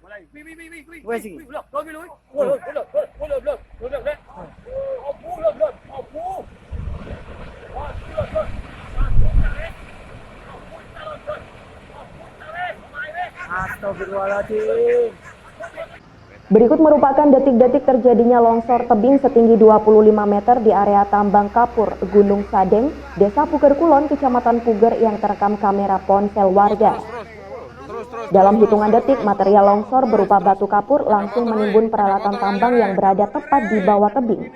Astagfirullahaladzim. Berikut merupakan detik-detik terjadinya longsor tebing setinggi 25 meter di area Tambang Kapur, Gunung Sadeng, Desa Puger Kulon, Kecamatan Puger yang terekam kamera ponsel warga. Dalam hitungan detik, material longsor berupa batu kapur langsung menimbun peralatan tambang yang berada tepat di bawah tebing.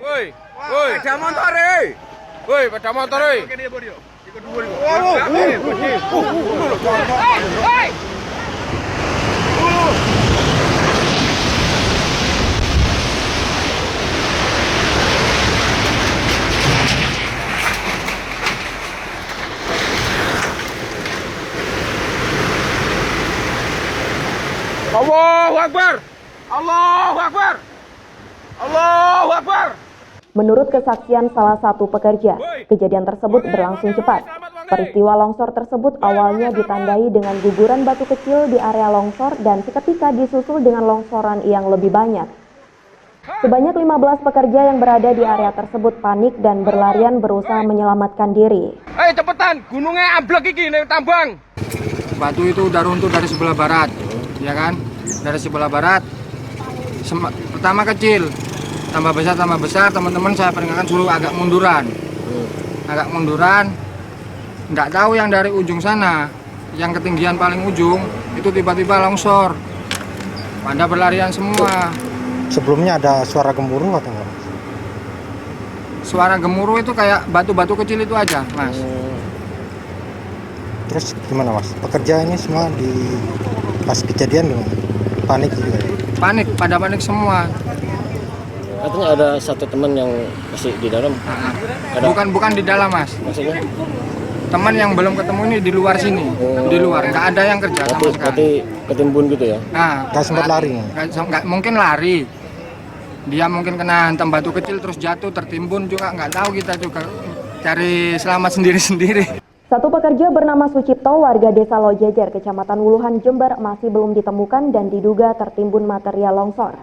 Allahu Akbar! Allahu Akbar! Allahu Akbar! Menurut kesaksian salah satu pekerja, kejadian tersebut berlangsung cepat. Peristiwa longsor tersebut awalnya ditandai dengan guguran batu kecil di area longsor dan seketika disusul dengan longsoran yang lebih banyak. Sebanyak 15 pekerja yang berada di area tersebut panik dan berlarian berusaha menyelamatkan diri. Cepetan, gunungnya amblek iki ning tambang. Batu itu udah runtuh dari sebelah barat, ya kan? Dari sebelah barat. Pertama kecil, tambah besar, teman-teman saya peringatkan suruh agak munduran. Nggak tahu yang dari ujung sana, yang ketinggian paling ujung, itu tiba-tiba longsor. Pada berlarian semua. Sebelumnya ada suara gemuruh atau enggak? Suara gemuruh itu kayak batu-batu kecil itu aja, Mas. Terus gimana, Mas? Pekerja ini semua pas kejadian gimana? Panik juga ya? Pada panik semua. Katanya ada satu teman yang masih di dalam. Bukan di dalam, Mas. Maksudnya? Teman yang belum ketemu ini di luar sini. Di luar, nggak ada yang kerja sama sekali. Berarti ketimbun gitu ya? Nggak sempat lari? Nggak mungkin lari. Dia mungkin kena hantam batu kecil terus jatuh, tertimbun juga, nggak tahu, kita juga cari selamat sendiri-sendiri. Satu pekerja bernama Sucipto, warga Desa Lojejer, Kecamatan Wuluhan, Jember, masih belum ditemukan dan diduga tertimbun material longsor.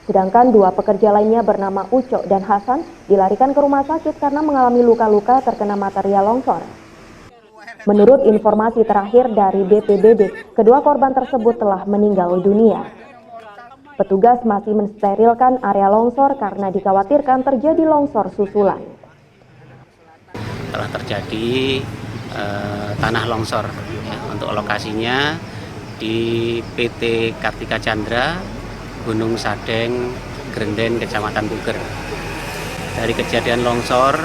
Sedangkan dua pekerja lainnya bernama Uco dan Hasan dilarikan ke rumah sakit karena mengalami luka-luka terkena material longsor. Menurut informasi terakhir dari BPBD, kedua korban tersebut telah meninggal dunia. Petugas masih mensterilkan area longsor karena dikhawatirkan terjadi longsor susulan. Telah terjadi tanah longsor ya, untuk lokasinya di PT Kartika Chandra, Gunung Sadeng, Grenden, Kecamatan Puger. Dari kejadian longsor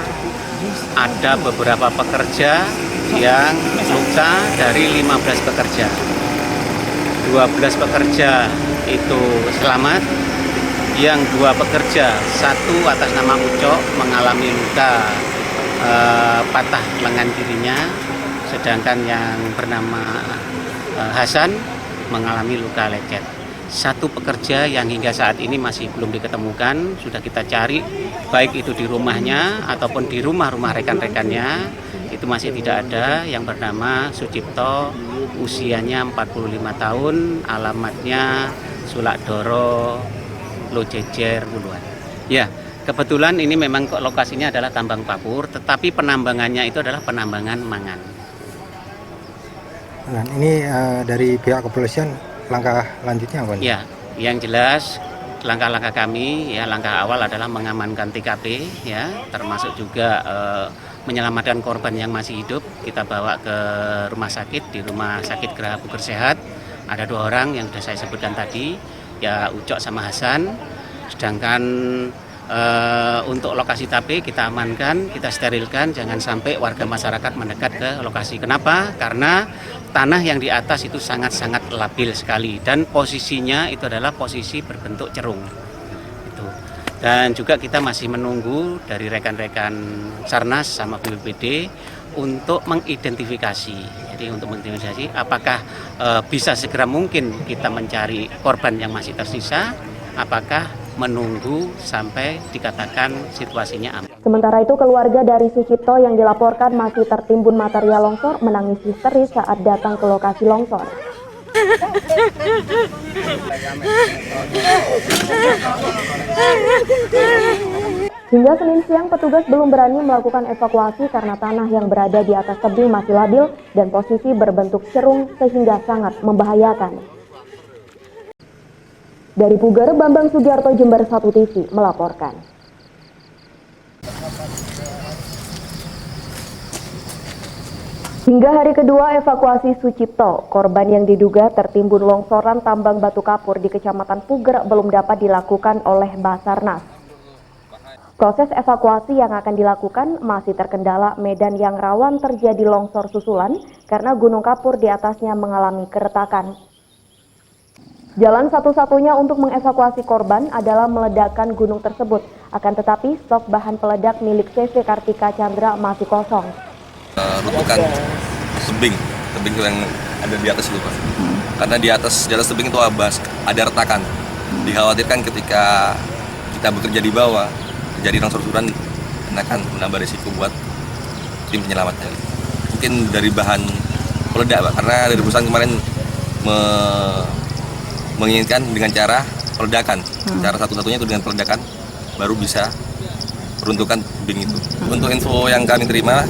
ada beberapa pekerja yang luka dari 15 pekerja. 12 pekerja itu selamat, yang 2 pekerja, satu atas nama Uco mengalami luka patah lengan kirinya, sedangkan yang bernama Hasan mengalami luka lecet. Satu pekerja yang hingga saat ini masih belum diketemukan, sudah kita cari baik itu di rumahnya ataupun di rumah-rumah rekan-rekannya, itu masih tidak ada, yang bernama Sucipto, usianya 45 tahun, alamatnya Sulakdoro, Lojejer, Wuluhan. Ya, kebetulan ini memang lokasinya adalah tambang kapur, tetapi penambangannya itu adalah penambangan mangan. Nah, ini dari pihak kepolisian langkah lanjutnya apa? Ya, yang jelas langkah-langkah kami, ya langkah awal adalah mengamankan TKP, ya termasuk juga menyelamatkan korban yang masih hidup. Kita bawa ke rumah sakit, di Rumah Sakit Geraha Puger Sehat. Ada 2 orang yang sudah saya sebutkan tadi, ya Ucok sama Hasan. Sedangkan untuk lokasi TKP kita amankan, kita sterilkan, jangan sampai warga masyarakat mendekat ke lokasi. Kenapa? Karena tanah yang di atas itu sangat-sangat labil sekali dan posisinya itu adalah posisi berbentuk cerung. Itu. Dan juga kita masih menunggu dari rekan-rekan Sarnas sama BPBD untuk mengidentifikasi. Jadi untuk mengidentifikasi apakah bisa segera mungkin kita mencari korban yang masih tersisa, apakah menunggu sampai dikatakan situasinya aman. Sementara itu, keluarga dari Sucipto yang dilaporkan masih tertimbun material longsor menangis histeris saat datang ke lokasi longsor. Hingga Senin siang, petugas belum berani melakukan evakuasi karena tanah yang berada di atas tebing masih labil dan posisi berbentuk cerung sehingga sangat membahayakan. Dari Puger, Bambang Sugiarto, Jember 1 TV melaporkan. Hingga hari kedua evakuasi Sucipto, korban yang diduga tertimbun longsoran tambang batu kapur di Kecamatan Puger belum dapat dilakukan oleh Basarnas. Proses evakuasi yang akan dilakukan masih terkendala medan yang rawan terjadi longsor susulan karena gunung kapur di atasnya mengalami keretakan. Jalan satu-satunya untuk mengevakuasi korban adalah meledakkan gunung tersebut, akan tetapi stok bahan peledak milik CV Kartika Chandra masih kosong. Runtuhkan tebing yang ada di atas itu, Pak. Karena di atas tebing itu ada retakan. Dikhawatirkan ketika kita bekerja di bawah, jadi longsor susulan akan menambah risiko buat tim penyelamatnya. Mungkin dari bahan peledak, Pak, karena dari perusahaan kemarin menginginkan dengan cara peledakan. Cara satu-satunya itu dengan peledakan baru bisa peruntukan tebing itu. Untuk info yang kami terima,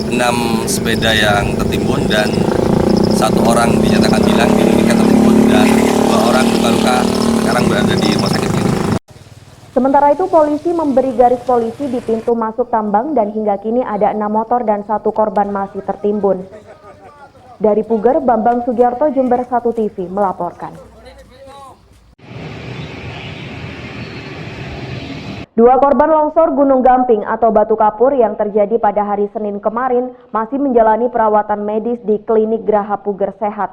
6 sepeda yang tertimbun dan 1 orang dinyatakan hilang dimungkinkan tertimbun dan 2 orang luka-luka sekarang berada di rumah sakit ini. Sementara itu polisi memberi garis polisi di pintu masuk tambang dan hingga kini ada 6 motor dan 1 korban masih tertimbun. Dari Puger, Bambang Sugiarto, Jember 1 TV melaporkan. 2 korban longsor Gunung Gamping atau batu kapur yang terjadi pada hari Senin kemarin masih menjalani perawatan medis di Klinik Graha Puger Sehat.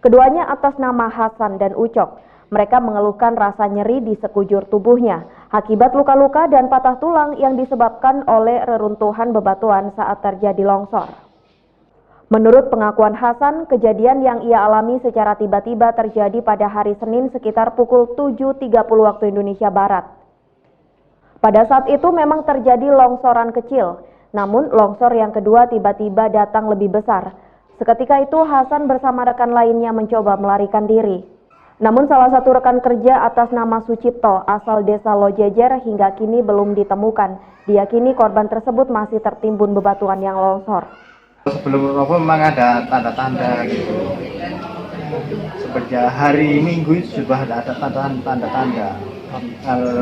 Keduanya atas nama Hasan dan Ucok. Mereka mengeluhkan rasa nyeri di sekujur tubuhnya akibat luka-luka dan patah tulang yang disebabkan oleh reruntuhan bebatuan saat terjadi longsor. Menurut pengakuan Hasan, kejadian yang ia alami secara tiba-tiba terjadi pada hari Senin sekitar pukul 7.30 waktu Indonesia Barat. Pada saat itu memang terjadi longsoran kecil, namun longsor yang kedua tiba-tiba datang lebih besar. Seketika itu Hasan bersama rekan lainnya mencoba melarikan diri. Namun salah satu rekan kerja atas nama Sucipto asal desa Lojejer hingga kini belum ditemukan. Diyakini korban tersebut masih tertimbun bebatuan yang longsor. Sebelum roboh memang ada tanda-tanda gitu. Sejak hari Minggu sudah ada tanda-tanda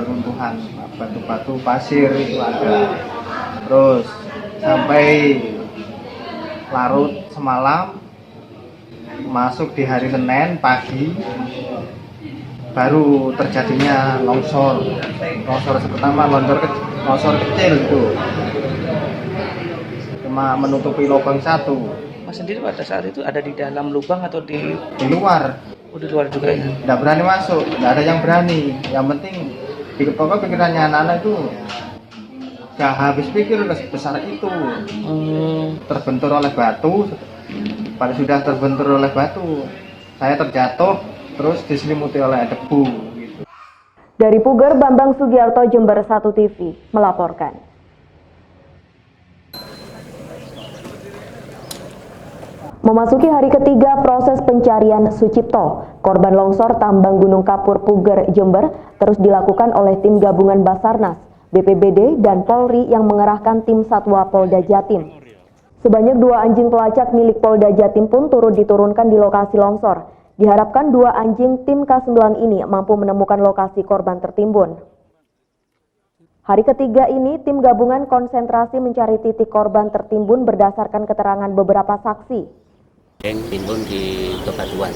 runtuhan batu-batu pasir itu ada. Terus sampai larut semalam, masuk di hari Senin pagi baru terjadinya longsor pertama, longsor kecil itu cuma menutupi lubang 1. Mas sendiri pada saat itu ada di dalam lubang atau di luar? Di luar juga ya? Nggak berani masuk, nggak ada yang berani. Yang penting pokoknya pikirannya anak-anak itu nggak habis pikir besar itu. Terbentur oleh batu, pada sudah terbentur oleh batu, saya terjatuh terus diselimuti oleh debu. Gitu. Dari Puger, Bambang Sugiarto, Jember 1 TV melaporkan. Memasuki hari ketiga proses pencarian Sucipto, korban longsor tambang Gunung Kapur Puger, Jember, terus dilakukan oleh tim gabungan Basarnas, BPBD, dan Polri yang mengerahkan tim Satwa Polda Jatim. Sebanyak 2 anjing pelacak milik Polda Jatim pun turut diturunkan di lokasi longsor. Diharapkan 2 anjing tim K9 ini mampu menemukan lokasi korban tertimbun. Hari ketiga ini, tim gabungan konsentrasi mencari titik korban tertimbun berdasarkan keterangan beberapa saksi. Yang timbun di bebatuan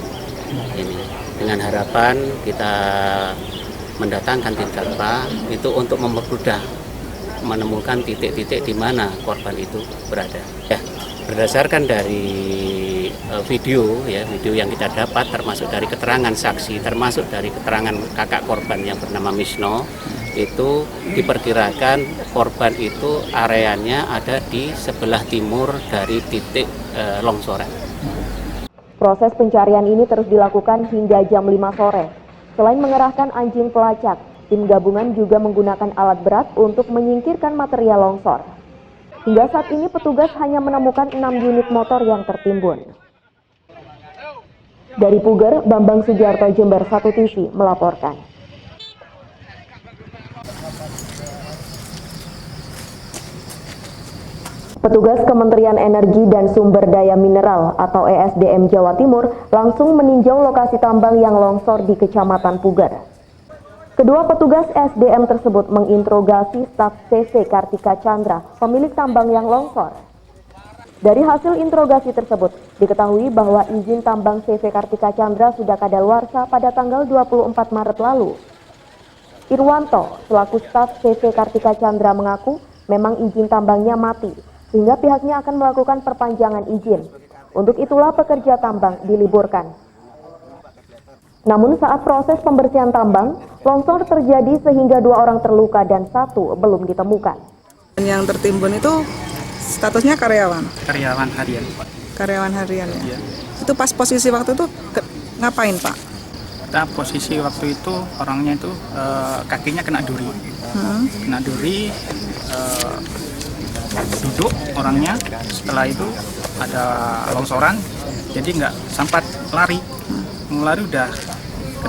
ini, dengan harapan kita mendatangkan tim Satwa itu untuk mempermudah menemukan titik-titik di mana korban itu berada. Ya, berdasarkan dari video yang kita dapat, termasuk dari keterangan saksi, termasuk dari keterangan kakak korban yang bernama Misno, itu diperkirakan korban itu areanya ada di sebelah timur dari titik longsoran. Proses pencarian ini terus dilakukan hingga jam 5 sore. Selain mengerahkan anjing pelacak, tim gabungan juga menggunakan alat berat untuk menyingkirkan material longsor. Hingga saat ini petugas hanya menemukan 6 unit motor yang tertimbun. Dari Puger, Bambang Sugiarto, Jember 1 TV melaporkan. Petugas Kementerian Energi dan Sumber Daya Mineral atau ESDM Jawa Timur langsung meninjau lokasi tambang yang longsor di Kecamatan Puger. Kedua petugas SDM tersebut menginterogasi staf CV Kartika Chandra, pemilik tambang yang longsor. Dari hasil interogasi tersebut, diketahui bahwa izin tambang CV Kartika Chandra sudah kadaluarsa pada tanggal 24 Maret lalu. Irwanto, selaku staf CV Kartika Chandra mengaku memang izin tambangnya mati, sehingga pihaknya akan melakukan perpanjangan izin. Untuk itulah pekerja tambang diliburkan. Namun saat proses pembersihan tambang, longsor terjadi sehingga 2 orang terluka dan 1 belum ditemukan. Yang tertimbun itu statusnya karyawan? Karyawan harian. Karyawan harian ya? Iya. Itu pas posisi waktu itu ngapain Pak? Kita posisi waktu itu orangnya itu kakinya kena duri. Kena duri, duduk orangnya, setelah itu ada longsoran, jadi nggak sempat lari. Lari udah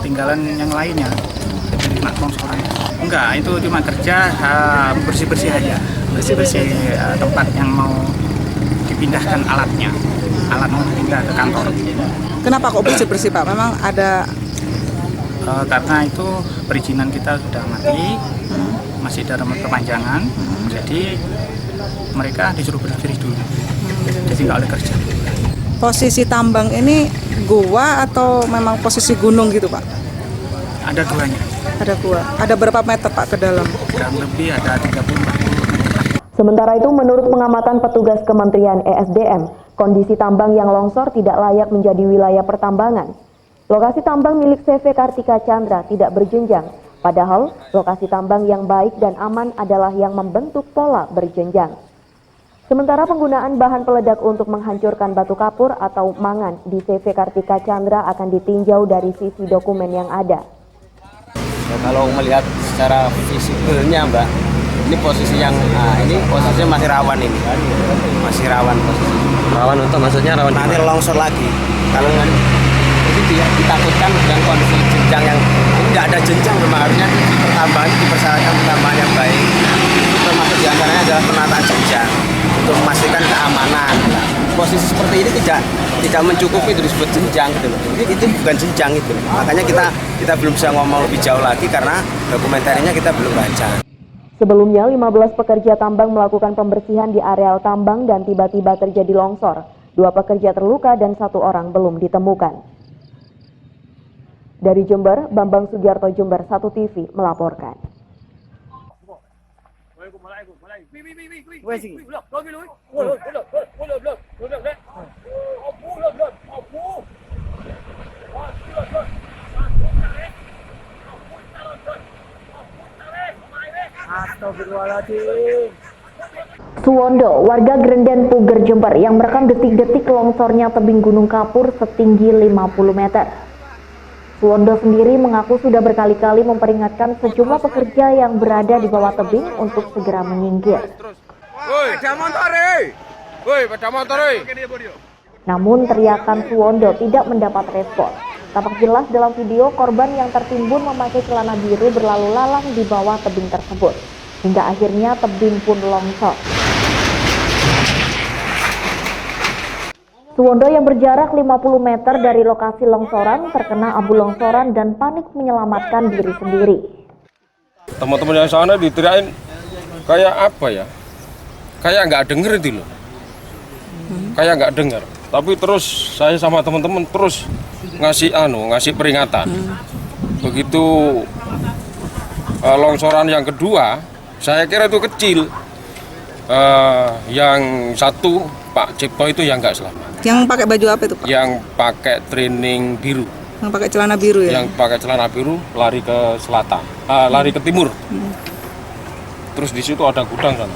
ketinggalan yang lainnya, jadi kena longsoran. Enggak, itu cuma kerja bersih-bersih aja, bersih-bersih tempat yang mau dipindahkan alatnya, alat mau dipindah ke kantor. Kenapa kok bersih-bersih Pak? Memang ada? Karena itu perizinan kita sudah mati, masih dalam perpanjangan, jadi mereka disuruh bersih dulu, jadi nggak boleh kerja. Posisi tambang ini gua atau memang posisi gunung gitu Pak? Ada duanya. Ada gua. Ada berapa meter Pak ke dalam? Kurang lebih ada 30. Sementara itu, menurut pengamatan petugas Kementerian ESDM, kondisi tambang yang longsor tidak layak menjadi wilayah pertambangan. Lokasi tambang milik CV Kartika Chandra tidak berjenjang, padahal lokasi tambang yang baik dan aman adalah yang membentuk pola berjenjang. Sementara penggunaan bahan peledak untuk menghancurkan batu kapur atau mangan di CV Kartika Chandra akan ditinjau dari sisi dokumen yang ada. Ya, kalau melihat secara visibilnya Mbak, ini posisi yang ini posisinya masih rawan ini, masih rawan posisi. Rawan untuk maksudnya rawan nanti longsor lagi. Kalau jadi ditakutkan dengan kondisi jenjang yang tidak ada jenjang, memang harusnya pertambangan dipersyaratkan pertambangan yang baik. Itu termasuk diantaranya adalah penataan jenjang untuk memastikan keamanan. Posisi seperti ini tidak mencukupi itu disebut jenjang gitu loh. Itu bukan jenjang itu. Makanya kita belum bisa ngomong lebih jauh lagi karena dokumentarinya kita belum baca. Sebelumnya, 15 pekerja tambang melakukan pembersihan di areal tambang dan tiba-tiba terjadi longsor. 2 pekerja terluka dan 1 orang belum ditemukan. Dari Jember, Bambang Sugiarto, Jember 1 TV melaporkan. Suwondo, warga Grenden Puger, Jember yang merekam detik-detik longsornya tebing Gunung Kapur setinggi 50 meter. Suwondo sendiri mengaku sudah berkali-kali memperingatkan sejumlah pekerja yang berada di bawah tebing untuk segera menyingkir. Namun teriakan Suwondo tidak mendapat respon. Tampak jelas dalam video korban yang tertimbun memakai celana biru berlalu lalang di bawah tebing tersebut. Hingga akhirnya tebing pun longsor. Suwondo yang berjarak 50 meter dari lokasi longsoran terkena abu longsoran dan panik menyelamatkan diri sendiri. Teman-teman yang sana diteriakin kayak apa ya? Kayak nggak denger itu loh. Kayak nggak dengar. Tapi terus saya sama teman-teman terus ngasih peringatan. Begitu longsoran yang kedua, saya kira itu kecil. Yang satu Pak Cipto itu yang nggak selamat. Yang pakai baju apa itu Pak? Yang pakai training biru. Yang pakai celana biru ya? Yang pakai celana biru lari ke selatan, lari ke timur. Terus di situ ada gudang kan,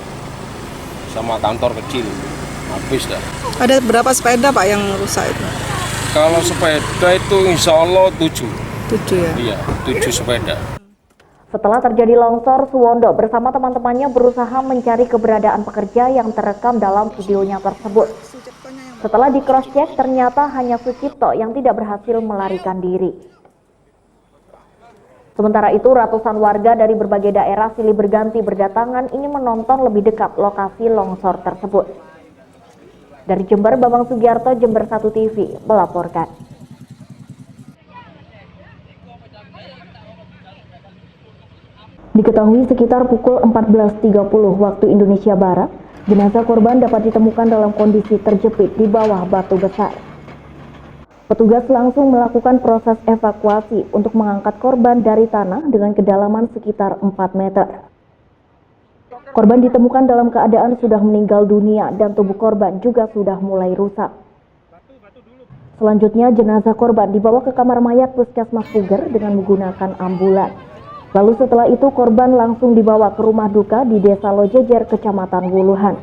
sama kantor kecil. Habis dah. Ada berapa sepeda Pak yang rusak itu? Kalau sepeda itu insya Allah 7. 7 ya? Iya, 7 sepeda. Setelah terjadi longsor, Suwondo bersama teman-temannya berusaha mencari keberadaan pekerja yang terekam dalam videonya tersebut. Setelah di cross-check, ternyata hanya Sucipto yang tidak berhasil melarikan diri. Sementara itu, ratusan warga dari berbagai daerah silih berganti berdatangan ingin menonton lebih dekat lokasi longsor tersebut. Dari Jember, Bambang Sugiarto, Jember 1 TV melaporkan. Diketahui sekitar pukul 14.30 waktu Indonesia Barat, jenazah korban dapat ditemukan dalam kondisi terjepit di bawah batu besar. Petugas langsung melakukan proses evakuasi untuk mengangkat korban dari tanah dengan kedalaman sekitar 4 meter. Korban ditemukan dalam keadaan sudah meninggal dunia dan tubuh korban juga sudah mulai rusak. Selanjutnya, jenazah korban dibawa ke kamar mayat Puskesmas Puger dengan menggunakan ambulan. Lalu setelah itu korban langsung dibawa ke rumah duka di Desa Lojejer, Kecamatan Wuluhan.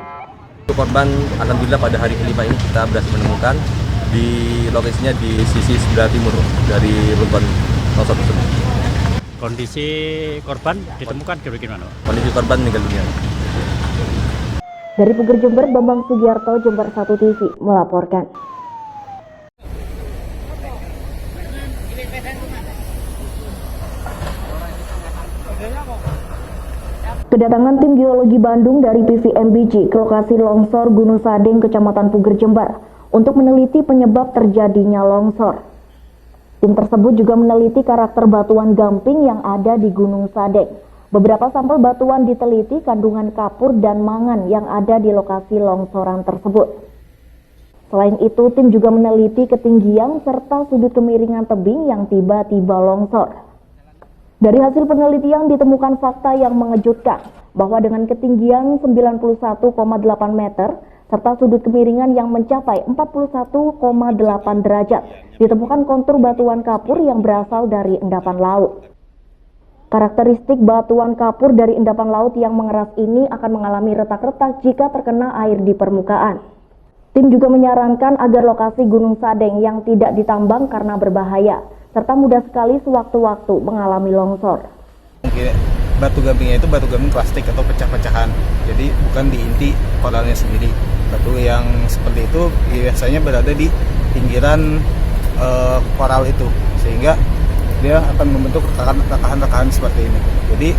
Korban alhamdulillah pada hari kelima ini kita berhasil menemukan di lokasinya di sisi sebelah timur dari rumah longsor tersebut. Kondisi korban ditemukan bagaimana? Kondisi korban meninggal dunia. Dari Puger, Jember, Bambang Sugiarto, Jember 1 TV melaporkan. Kedatangan tim geologi Bandung dari PVMBG ke lokasi longsor Gunung Sadeng, Kecamatan Puger, Jember untuk meneliti penyebab terjadinya longsor. Tim tersebut juga meneliti karakter batuan gamping yang ada di Gunung Sadeng. Beberapa sampel batuan diteliti kandungan kapur dan mangan yang ada di lokasi longsoran tersebut. Selain itu, tim juga meneliti ketinggian serta sudut kemiringan tebing yang tiba-tiba longsor. Dari hasil penelitian ditemukan fakta yang mengejutkan bahwa dengan ketinggian 91,8 meter serta sudut kemiringan yang mencapai 41,8 derajat, ditemukan kontur batuan kapur yang berasal dari endapan laut. Karakteristik batuan kapur dari endapan laut yang mengeras ini akan mengalami retak-retak jika terkena air di permukaan. Tim juga menyarankan agar lokasi Gunung Sadeng yang tidak ditambang karena berbahaya, serta mudah sekali sewaktu-waktu mengalami longsor. Batu gampingnya itu batu gamping plastik atau pecah-pecahan, jadi bukan di inti koralnya sendiri. Batu yang seperti itu biasanya berada di pinggiran koral itu, sehingga dia akan membentuk rekahan-rekahan seperti ini. Jadi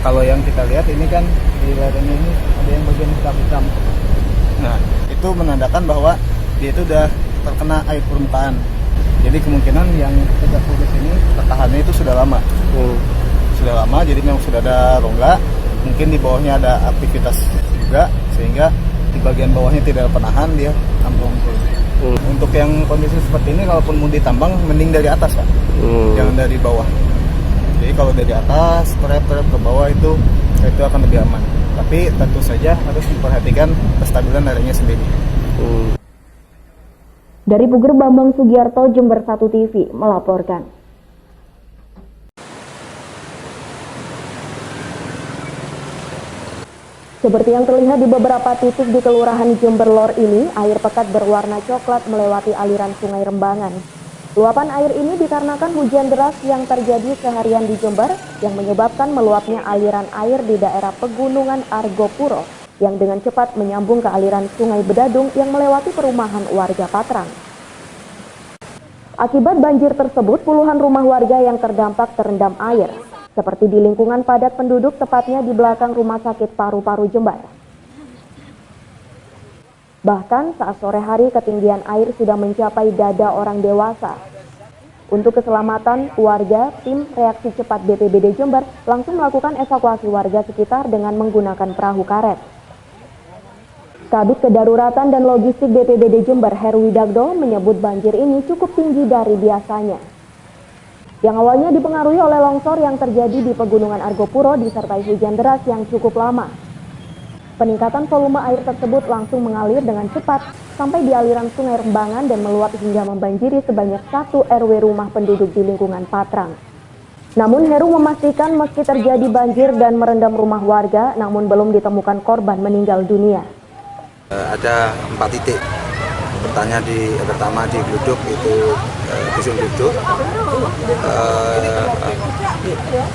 kalau yang kita lihat ini kan di lerengnya ini ada yang bagian hitam-hitam. Nah, itu menandakan bahwa dia itu sudah terkena air permukaan. Jadi kemungkinan yang tegak lurus ini rekahannya itu sudah lama. Sudah lama, jadi memang sudah ada rongga. Mungkin di bawahnya ada aktivitas juga, sehingga di bagian bawahnya tidak penahan, dia ambung. Untuk yang kondisi seperti ini, kalaupun mau ditambang, mending dari atas, Pak. Jangan dari bawah. Jadi kalau dari atas, terep-terep ke bawah itu akan lebih aman. Tapi tentu saja harus diperhatikan kestabilan airnya sendiri. Dari Puger, Bambang Sugiarto, Jember 1 TV melaporkan. Seperti yang terlihat di beberapa titik di Kelurahan Jember Lor ini, air pekat berwarna coklat melewati aliran Sungai Rembangan. Luapan air ini dikarenakan hujan deras yang terjadi seharian di Jember yang menyebabkan meluapnya aliran air di daerah Pegunungan Argopuro yang dengan cepat menyambung ke aliran Sungai Bedadung yang melewati perumahan warga Patrang. Akibat banjir tersebut, puluhan rumah warga yang terdampak terendam air, seperti di lingkungan padat penduduk tepatnya di belakang Rumah Sakit Paru-Paru Jember. Bahkan saat sore hari ketinggian air sudah mencapai dada orang dewasa. Untuk keselamatan warga, tim reaksi cepat BPBD Jember langsung melakukan evakuasi warga sekitar dengan menggunakan perahu karet. Kabid Kedaruratan dan Logistik BPBD Jember Heru Widagdo menyebut banjir ini cukup tinggi dari biasanya. Yang awalnya dipengaruhi oleh longsor yang terjadi di Pegunungan Argopuro disertai hujan deras yang cukup lama. Peningkatan volume air tersebut langsung mengalir dengan cepat sampai di aliran Sungai Rembangan dan meluap hingga membanjiri sebanyak 1 RW rumah penduduk di lingkungan Patrang. Namun Heru memastikan meski terjadi banjir dan merendam rumah warga, namun belum ditemukan korban meninggal dunia. Ada 4 titik. Pertama di Gluduk itu Dusun Gluduk,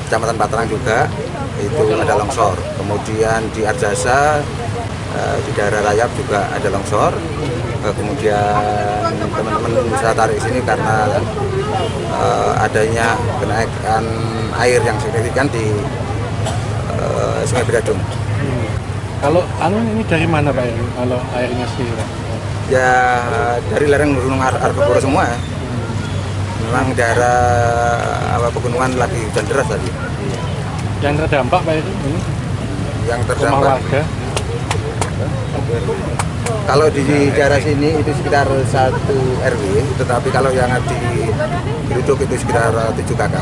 Kecamatan Patrang juga itu ada longsor. Kemudian di Arjasa di daerah Rayap juga ada longsor. kemudian teman-teman bisa tarik sini karena adanya kenaikan air yang signifikan di Sungai Beradung. Kalau ini dari mana Pak? Kalau airnya sendiri? Ya dari lereng Gunung Argopuro semua. Ya. Memang daerah pegunungan lagi hujan deras tadi. Yang terdampak Pak ini? Yang terdampak. Rumah warga. Kalau di daerah sini itu sekitar 1 RW, tetapi kalau yang di Geruduk itu sekitar 7 KK.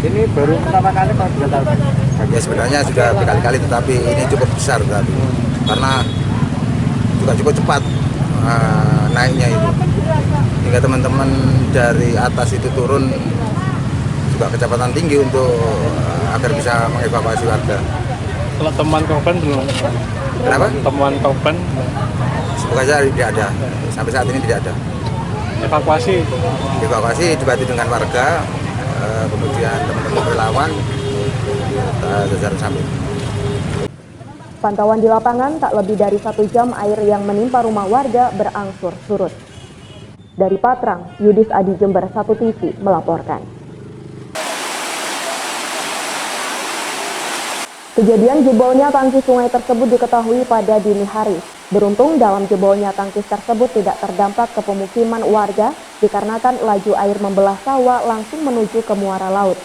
Ini baru pertama kali Pak sudah tahu? Ya sebenarnya sudah berkali-kali, tetapi ini cukup besar tadi, karena juga cukup cepat naiknya itu. Hingga teman-teman dari atas itu turun juga kecepatan tinggi untuk agar bisa mengevakuasi warga. Kalau temuan korban belum? Kenapa? Temuan korban? Semoga saja tidak ada. Sampai saat ini tidak ada. Evakuasi dibantu dengan warga, kemudian teman-teman relawan, jajaran samping. Pantauan di lapangan tak lebih dari 1 jam air yang menimpa rumah warga berangsur surut. Dari Patrang, Yudis Adi Jember 1 TV melaporkan. Kejadian jebolnya tangki sungai tersebut diketahui pada dini hari. Beruntung dalam jebolnya tangkis tersebut tidak terdampak ke pemukiman warga dikarenakan laju air membelah sawah langsung menuju ke muara laut.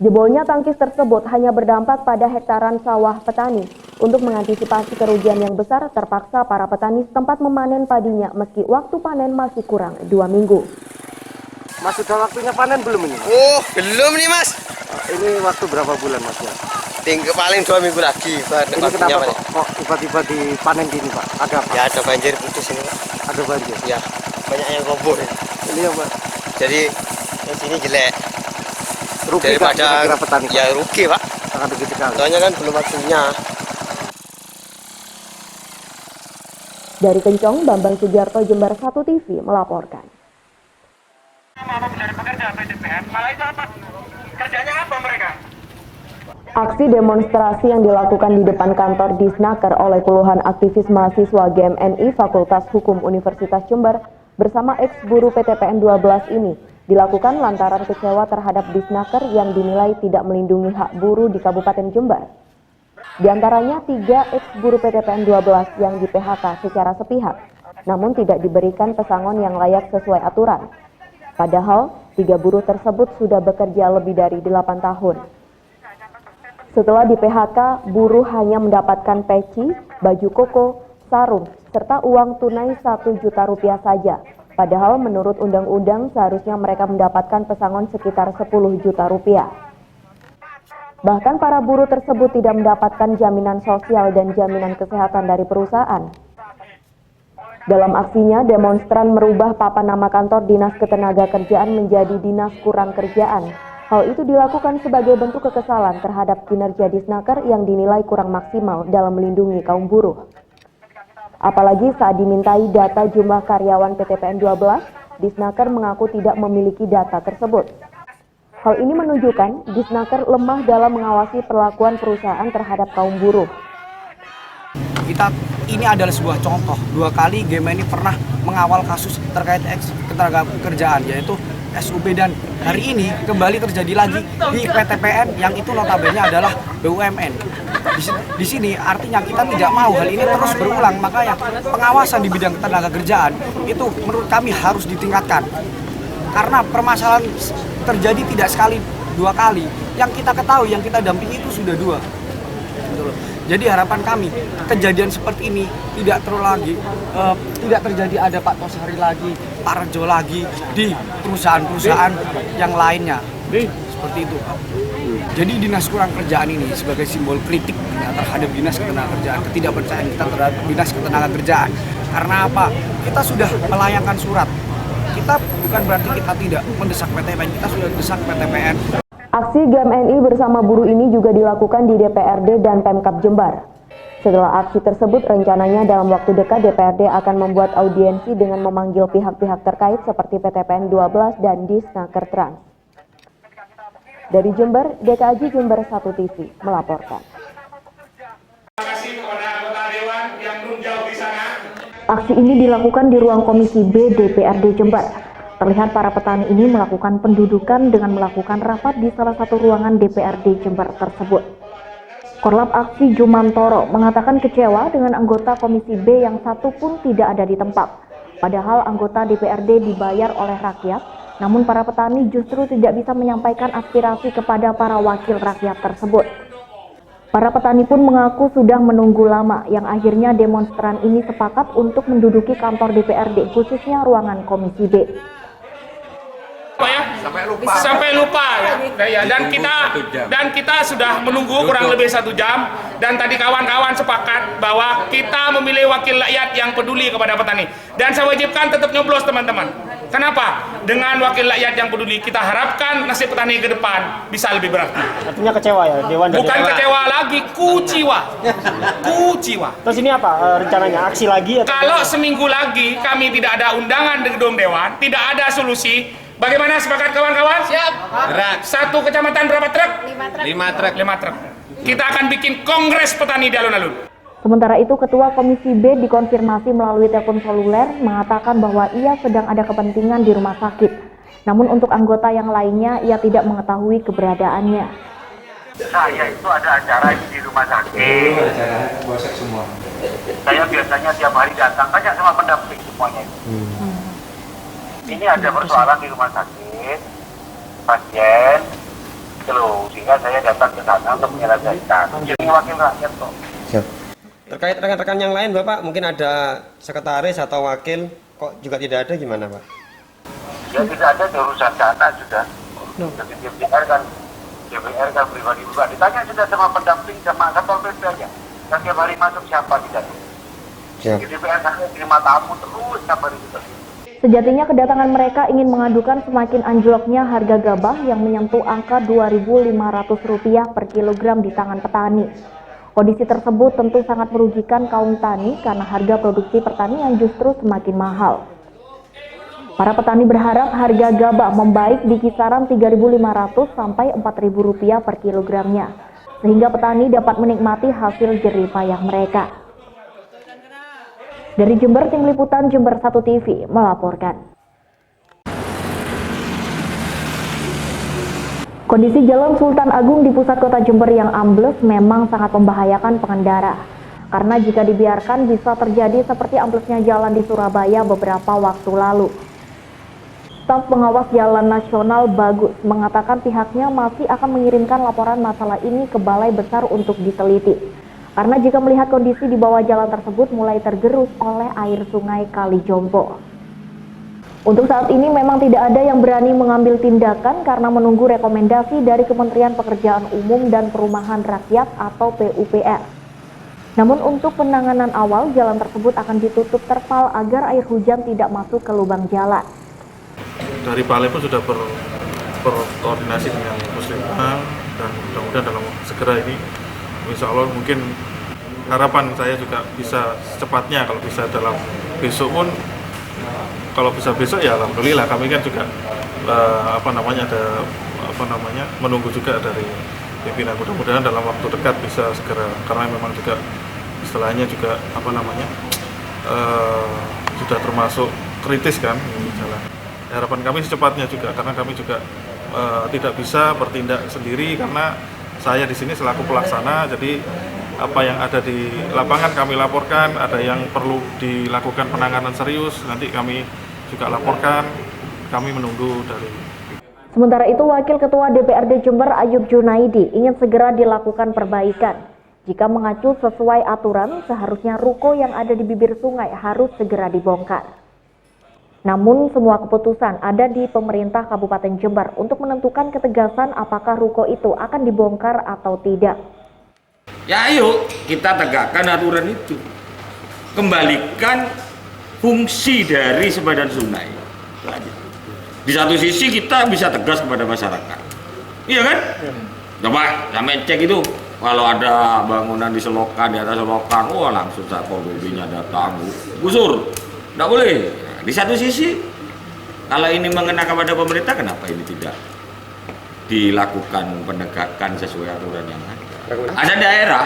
Jebolnya tangkis tersebut hanya berdampak pada hektaran sawah petani. Untuk mengantisipasi kerugian yang besar, terpaksa para petani setempat memanen padinya meski waktu panen masih kurang 2 minggu. Mas, sudah waktunya panen belum ini? Oh, belum nih Mas. Ini waktu berapa bulan Mas ya? Tinggal paling 2 minggu lagi. Ini kenapa kok tiba-tiba dipanen gini Pak? Ada apa? Ya ada banjir putus ini Pak. Ada banjir? Ya, banyak yang roboh. Ini ya Pak? Jadi di sini jelek. Rugi daripada kira petani? Ya rugi Pak. Sangat rugi sekali. Soalnya kan belum waktunya. Dari Kencong, Bambang Sugiarto, Jember 1 TV melaporkan. Kerjanya apa mereka? Aksi demonstrasi yang dilakukan di depan kantor Disnaker oleh puluhan aktivis mahasiswa GMNI Fakultas Hukum Universitas Jember bersama ex-buruh PTPN 12 ini dilakukan lantaran kecewa terhadap Disnaker yang dinilai tidak melindungi hak buruh di Kabupaten Jember. Di antaranya 3 ex-buruh PTPN 12 yang di PHK secara sepihak, namun tidak diberikan pesangon yang layak sesuai aturan. Padahal 3 buruh tersebut sudah bekerja lebih dari 8 tahun. Setelah di PHK, buruh hanya mendapatkan peci, baju koko, sarung, serta uang tunai 1 juta rupiah saja. Padahal menurut undang-undang seharusnya mereka mendapatkan pesangon sekitar 10 juta rupiah. Bahkan para buruh tersebut tidak mendapatkan jaminan sosial dan jaminan kesehatan dari perusahaan. Dalam aksinya, demonstran merubah papan nama kantor Dinas Ketenagakerjaan menjadi Dinas Kurang Kerjaan. Hal itu dilakukan sebagai bentuk kekesalan terhadap kinerja Disnaker yang dinilai kurang maksimal dalam melindungi kaum buruh. Apalagi saat dimintai data jumlah karyawan PTPN 12, Disnaker mengaku tidak memiliki data tersebut. Hal ini menunjukkan Disnaker lemah dalam mengawasi perlakuan perusahaan terhadap kaum buruh. Ini adalah sebuah contoh. 2 kali GMNI pernah mengawal kasus terkait ketenagakerjaan, yaitu SUB, dan hari ini kembali terjadi lagi di PTPN yang itu notabene adalah BUMN. Di sini artinya kita tidak mau hal ini terus berulang, makanya pengawasan di bidang ketenagakerjaan itu menurut kami harus ditingkatkan. Karena permasalahan terjadi tidak sekali 2 kali. Yang kita ketahui, yang kita dampingi itu sudah 2. Jadi harapan kami kejadian seperti ini tidak terulang lagi, tidak terjadi ada Pak Tosari lagi, Pak Rejo lagi di perusahaan-perusahaan yang lainnya. Seperti itu. Jadi Dinas Kurang Kerjaan ini sebagai simbol kritik terhadap Dinas Ketenagakerjaan, ketidakpercayaan kita terhadap Dinas Ketenagakerjaan. Karena apa? Kita sudah melayangkan surat. Kita bukan berarti kita tidak mendesak PTPN, kita sudah desak PTPN. Aksi GMNI bersama buruh ini juga dilakukan di DPRD dan Pemkab Jember. Setelah aksi tersebut, rencananya dalam waktu dekat DPRD akan membuat audiensi dengan memanggil pihak-pihak terkait seperti PTPN 12 dan Disnaker Trans. Dari Jember, DKAJ Jember 1 TV melaporkan. Terima kasih kepada anggota Dewan yang belum jauh di sana. Aksi ini dilakukan di ruang Komisi B DPRD Jember. Terlihat para petani ini melakukan pendudukan dengan melakukan rapat di salah satu ruangan DPRD Jember tersebut. Korlap aksi Jumantoro mengatakan kecewa dengan anggota Komisi B yang satu pun tidak ada di tempat. Padahal anggota DPRD dibayar oleh rakyat, namun para petani justru tidak bisa menyampaikan aspirasi kepada para wakil rakyat tersebut. Para petani pun mengaku sudah menunggu lama, yang akhirnya demonstran ini sepakat untuk menduduki kantor DPRD, khususnya ruangan Komisi B. Sampai lupa ya. Dan kita sudah menunggu kurang lebih 1 jam, dan tadi kawan-kawan sepakat bahwa kita memilih wakil rakyat yang peduli kepada petani, dan saya wajibkan tetap nyoblos teman-teman. Kenapa? Dengan wakil rakyat yang peduli, kita harapkan nasib petani ke depan bisa lebih berarti. Artinya kecewa ya Dewan? Bukan kecewa lagi, kuciwa. Terus ini apa rencananya? Aksi lagi? Kalau seminggu lagi kami tidak ada undangan di gedung Dewan, tidak ada solusi, bagaimana sepakat kawan-kawan? Siap. Satu kecamatan berapa truk? 5 truk. Kita akan bikin kongres petani di alun-alun. Sementara itu, Ketua Komisi B dikonfirmasi melalui telepon seluler mengatakan bahwa ia sedang ada kepentingan di rumah sakit. Namun untuk anggota yang lainnya, ia tidak mengetahui keberadaannya. Saya itu ada acara di rumah sakit. Semua. Saya biasanya tiap hari datang, tanya sama pendamping semuanya itu. Ini ada persoalan di rumah sakit, pasien, sehingga saya datang ke sana untuk menyelesaikan. Jadi wakil rakyat kok. Terkait rekan-rekan yang lain Bapak, mungkin ada sekretaris atau wakil, kok juga tidak ada, gimana Pak? Ya tidak ada di urusan sana sudah. Jadi DPR kan pribadi-pribadi. Ditanya sudah sama pendamping, sama satpol PP aja. Dan tiap hari masuk siapa di sana? Di DPR saya terima tamu terus tiap hari itu. Sejatinya kedatangan mereka ingin mengadukan semakin anjloknya harga gabah yang menyentuh angka Rp2.500 per kilogram di tangan petani. Kondisi tersebut tentu sangat merugikan kaum tani karena harga produksi pertanian justru semakin mahal. Para petani berharap harga gabah membaik di kisaran Rp3.500 sampai Rp4.000 per kilogramnya, sehingga petani dapat menikmati hasil jerih payah mereka. Dari Jember, Tim Liputan Jember 1 TV melaporkan. Kondisi Jalan Sultan Agung di pusat kota Jember yang ambles memang sangat membahayakan pengendara. Karena jika dibiarkan bisa terjadi seperti amblesnya jalan di Surabaya beberapa waktu lalu. Staf pengawas Jalan Nasional Bagus mengatakan pihaknya masih akan mengirimkan laporan masalah ini ke Balai Besar untuk diteliti. Karena jika melihat kondisi di bawah jalan tersebut mulai tergerus oleh air sungai Kalijompo. Untuk saat ini memang tidak ada yang berani mengambil tindakan karena menunggu rekomendasi dari Kementerian Pekerjaan Umum dan Perumahan Rakyat atau PUPR. Namun untuk penanganan awal, jalan tersebut akan ditutup terpal agar air hujan tidak masuk ke lubang jalan. Dari Balai pun sudah berkoordinasi dengan Muslimat dan mudah-mudahan dalam segera ini, insya Allah mungkin harapan saya juga bisa secepatnya, kalau bisa dalam besok pun. Kalau bisa besok ya alhamdulillah, kami kan juga menunggu juga dari pimpinan, mudah-mudahan dalam waktu dekat bisa segera, karena memang juga istilahnya juga sudah termasuk kritis kan jalan. Harapan kami secepatnya juga, karena kami juga tidak bisa bertindak sendiri karena saya di sini selaku pelaksana, jadi apa yang ada di lapangan kami laporkan, ada yang perlu dilakukan penanganan serius nanti kami juga laporkan, kami menunggu dari. Sementara itu, Wakil Ketua DPRD Jember Ayub Junaidi ingin segera dilakukan perbaikan. Jika mengacu sesuai aturan, seharusnya ruko yang ada di bibir sungai harus segera dibongkar. Namun semua keputusan ada di pemerintah Kabupaten Jember untuk menentukan ketegasan apakah ruko itu akan dibongkar atau tidak. Ya ayo kita tegakkan aturan itu, kembalikan fungsi dari sepadan sungai. Di satu sisi kita bisa tegas kepada masyarakat, iya kan? Coba sampai cek itu, kalau ada bangunan di selokan, di atas selokan, wah langsung Satpol PP-nya datang, gusur, nggak boleh. Nah, di satu sisi, kalau ini mengena kepada pemerintah, kenapa ini tidak dilakukan penegakan sesuai aturan yang ada? Ada daerah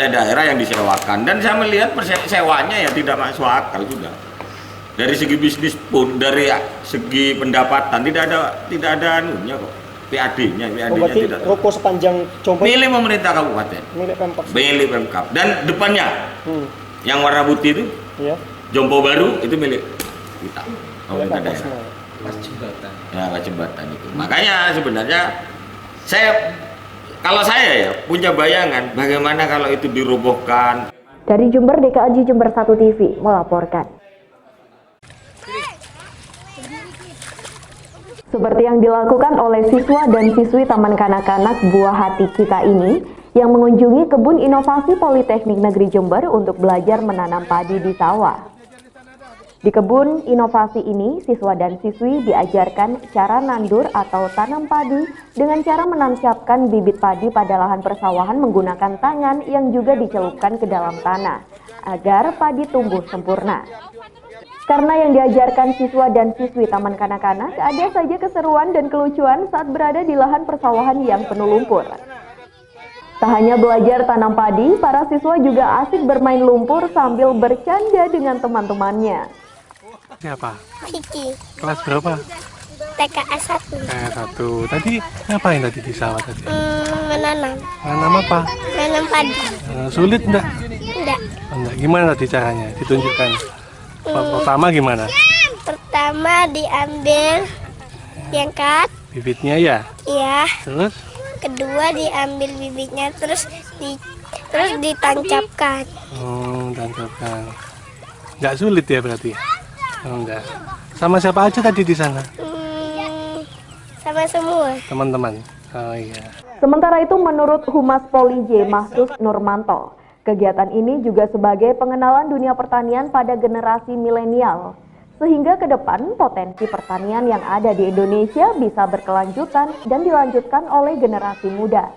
daerah yang disewakan, dan saya melihat sewanya ya tidak masuk akal juga. Dari segi bisnis pun, dari segi pendapatan tidak ada anunya kok. PAD-nya tidak. Ruko sepanjang Jombang milik pemerintah kabupaten. Milik Pemkab. Dan depannya yang warna putih itu, Jompo Baru itu milik kita. Pemerintah daerah. Pas jembatan. Ya, pas jembatan itu. Makanya sebenarnya kalau saya ya punya bayangan bagaimana kalau itu dirobohkan. Dari Jember, DKAJ Jember 1 TV melaporkan. Seperti yang dilakukan oleh siswa dan siswi Taman Kanak-Kanak Buah Hati Kita ini yang mengunjungi kebun inovasi Politeknik Negeri Jember untuk belajar menanam padi di sawah. Di kebun inovasi ini, siswa dan siswi diajarkan cara nandur atau tanam padi dengan cara menancapkan bibit padi pada lahan persawahan menggunakan tangan yang juga dicelupkan ke dalam tanah agar padi tumbuh sempurna. Karena yang diajarkan siswa dan siswi Taman Kanak-Kanak ada saja keseruan dan kelucuan saat berada di lahan persawahan yang penuh lumpur. Tak hanya belajar tanam padi, para siswa juga asik bermain lumpur sambil bercanda dengan teman-temannya. Siapa? Kiki, Kelas berapa? TKA 1. TKA 1. Tadi ngapain tadi di sawah tadi? Menanam. Menanam apa? Menanam padi. Sulit enggak? Enggak. Enggak. Gimana tadi caranya? Ditunjukkan. Pertama gimana? Pertama diambil, diangkat. Bibitnya ya? Iya. Terus? Kedua diambil bibitnya, terus ditancapkan. Tancapkan. Enggak sulit ya berarti? Enggak. Sama siapa aja tadi di sana? Sama semua. Teman-teman. Oh iya. Sementara itu menurut Humas Poli J. Mahsus Nurmanto, kegiatan ini juga sebagai pengenalan dunia pertanian pada generasi milenial, sehingga ke depan potensi pertanian yang ada di Indonesia bisa berkelanjutan dan dilanjutkan oleh generasi muda.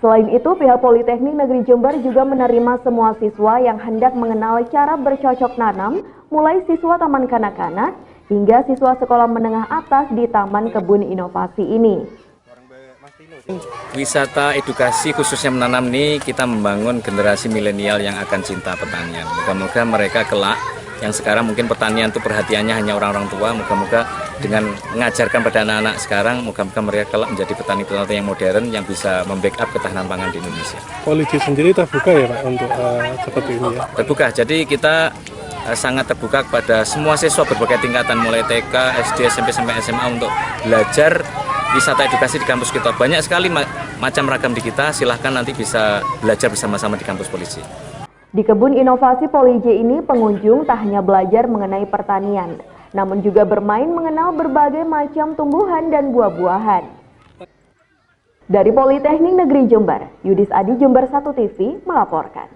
Selain itu, pihak Politeknik Negeri Jember juga menerima semua siswa yang hendak mengenal cara bercocok tanam, mulai siswa Taman Kanak-Kanak hingga siswa sekolah menengah atas di Taman Kebun Inovasi ini. Wisata edukasi khususnya menanam ini kita membangun generasi milenial yang akan cinta pertanian. Moga-moga mereka kelak yang sekarang mungkin pertanian itu perhatiannya hanya orang-orang tua, moga-moga dengan mengajarkan pada anak-anak sekarang, moga-moga mereka kelak menjadi petani-petani yang modern yang bisa membackup ketahanan pangan di Indonesia. Polisi sendiri terbuka ya Pak untuk seperti ini ya? Terbuka, jadi kita sangat terbuka kepada semua siswa berbagai tingkatan mulai TK, SD, SMP, sampai SMA untuk belajar wisata edukasi di kampus kita. Banyak sekali macam ragam di kita, silahkan nanti bisa belajar bersama-sama di kampus Polisi. Di Kebun Inovasi Poli J ini pengunjung tak hanya belajar mengenai pertanian, namun juga bermain mengenal berbagai macam tumbuhan dan buah-buahan. Dari Politeknik Negeri Jember, Yudis Adi Jember 1 TV melaporkan.